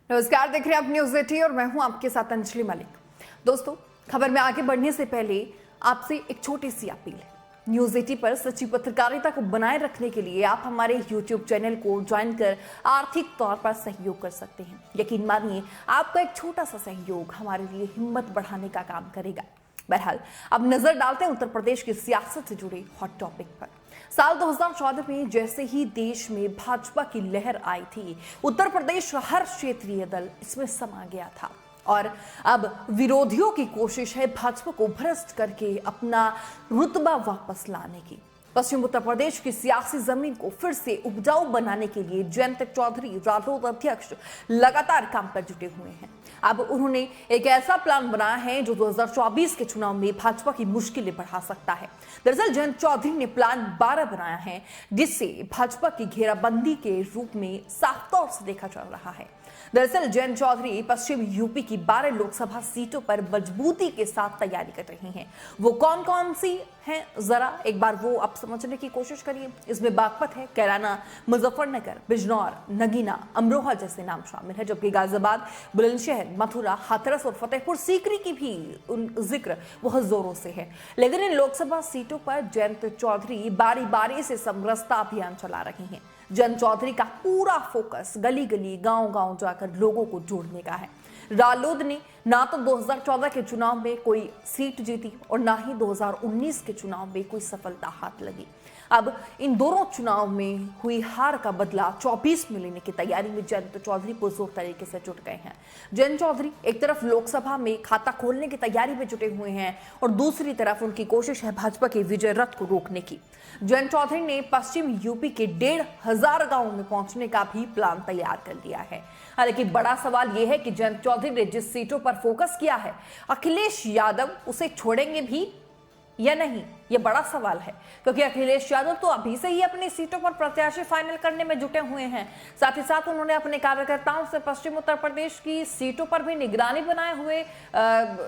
नमस्कार, देख रहे हैं आप न्यूज 18 और मैं हूं आपके साथ अंजलि मलिक। दोस्तों, खबर में आगे बढ़ने से पहले आपसे एक छोटी सी अपील है। न्यूज 18 पर सच्ची पत्रकारिता को बनाए रखने के लिए आप हमारे YouTube चैनल को ज्वाइन कर आर्थिक तौर पर सहयोग कर सकते हैं। यकीन मानिए, आपका एक छोटा सा सहयोग हमारे लिए हिम्मत बढ़ाने का काम करेगा। बहरहाल, अब नजर डालते हैं उत्तर प्रदेश की सियासत से जुड़े हॉट टॉपिक पर। साल 2014 में जैसे ही देश में भाजपा की लहर आई थी, उत्तर प्रदेश का हर क्षेत्रीय दल इसमें समा गया था और अब विरोधियों की कोशिश है भाजपा को भ्रष्ट करके अपना रुतबा वापस लाने की। पश्चिम उत्तर प्रदेश की सियासी जमीन को फिर से उपजाऊ बनाने के लिए जयंत चौधरी, रालोद अध्यक्ष, लगातार काम पर जुटे हुए हैं। अब उन्होंने एक ऐसा प्लान बनाया है जो 2024 के चुनाव में भाजपा की मुश्किलें बढ़ा सकता है। दरअसल जयंत चौधरी ने प्लान 12 बनाया है, जिससे भाजपा की घेराबंदी के रूप में साफ तौर से देखा जा रहा है। दरअसल जयंत चौधरी पश्चिम यूपी की 12 लोकसभा सीटों पर मजबूती के साथ तैयारी कर रही हैं। वो कौन कौन सी हैं, जरा एक बार वो आप समझने की कोशिश करिए। इसमें बागपत है, कैराना, मुजफ्फरनगर, बिजनौर, नगीना, अमरोहा जैसे नाम शामिल है, जबकि गाजियाबाद, बुलंदशहर, मथुरा, हाथरस और फतेहपुर सीकरी की भी जिक्र बहुत जोरों से है। लेकिन इन लोकसभा सीटों पर जयंत चौधरी बारी बारी से समरसता अभियान चला रही हैं। जयंत चौधरी का पूरा फोकस गली गली, गांव गांव जाकर लोगों को जोड़ने का है। रालोद ने ना तो 2014 के चुनाव में कोई सीट जीती और ना ही 2019 के चुनाव में कोई सफलता हाथ लगी। अब इन दोनों चुनाव में हुई हार का बदला 24 में लेने की तैयारी में जयंत चौधरी पुरजोर तरीके से जुट गए हैं। जयंत चौधरी एक तरफ लोकसभा में खाता खोलने की तैयारी में जुटे हुए हैं और दूसरी तरफ उनकी कोशिश है भाजपा के विजय रथ को रोकने की। जयंत चौधरी ने पश्चिम यूपी के 1,500 गांवों में पहुंचने का भी प्लान तैयार कर लिया है। हालांकि बड़ा सवाल यह है कि जयंत चौधरी ने जिस सीटों पर फोकस किया है, अखिलेश यादव उसे छोड़ेंगे भी या नहीं, ये बड़ा सवाल है, क्योंकि अखिलेश यादव तो अभी से ही अपनी सीटों पर प्रत्याशी फाइनल करने में जुटे हुए हैं। साथ ही साथ उन्होंने अपने कार्यकर्ताओं से पश्चिम उत्तर प्रदेश की सीटों पर भी निगरानी बनाए हुए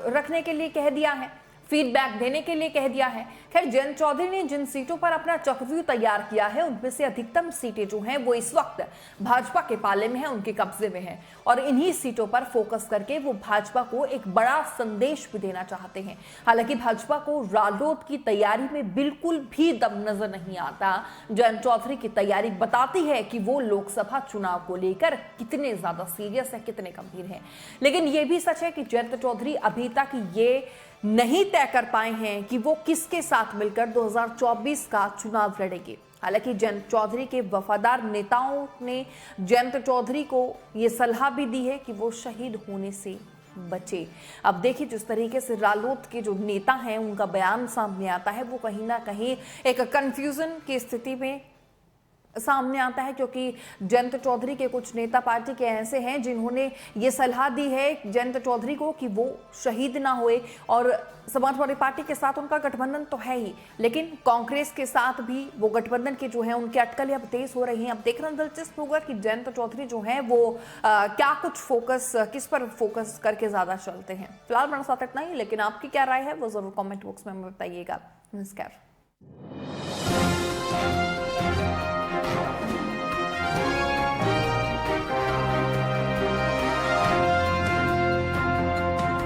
रखने के लिए कह दिया है, फीडबैक देने के लिए कह दिया है। खैर, जयंत चौधरी ने जिन सीटों पर अपना चक्रव्यूह तैयार किया है, उनमें से अधिकतम सीटें जो हैं वो इस वक्त भाजपा के पाले में है, उनके कब्जे में है और इन्हीं सीटों पर फोकस करके वो भाजपा को एक बड़ा संदेश भी देना चाहते हैं। हालांकि भाजपा को रालोद की तैयारी में बिल्कुल भी दम नजर नहीं आता। जयंत चौधरी की तैयारी बताती है कि वो लोकसभा चुनाव को लेकर कितने ज्यादा सीरियस है, कितने गंभीर है। लेकिन यह भी सच है कि जयंत चौधरी अभी तक ये नहीं तय कर पाए हैं कि वो किसके साथ मिलकर 2024 का चुनाव लड़ेंगे। हालांकि जयंत चौधरी के वफादार नेताओं ने जयंत चौधरी को यह सलाह भी दी है कि वो शहीद होने से बचे। अब देखिए, जिस तरीके से रालोद के जो नेता हैं उनका बयान सामने आता है, वो कहीं ना कहीं एक कंफ्यूजन की स्थिति में सामने आता है, क्योंकि जयंत चौधरी के कुछ नेता पार्टी के ऐसे हैं जिन्होंने ये सलाह दी है जयंत चौधरी को कि वो शहीद ना होए। और समाजवादी पार्टी के साथ उनका गठबंधन तो है ही, लेकिन कांग्रेस के साथ भी वो गठबंधन के जो है उनके अटकलें अब तेज हो रही हैं। अब देखना दिलचस्प होगा कि जयंत चौधरी जो है वो क्या कुछ फोकस, किस पर फोकस करके ज्यादा चलते हैं। फिलहाल मेरे साथ इतना ही, लेकिन आपकी क्या राय है वो जरूर कॉमेंट बॉक्स में बताइएगा। नमस्कार।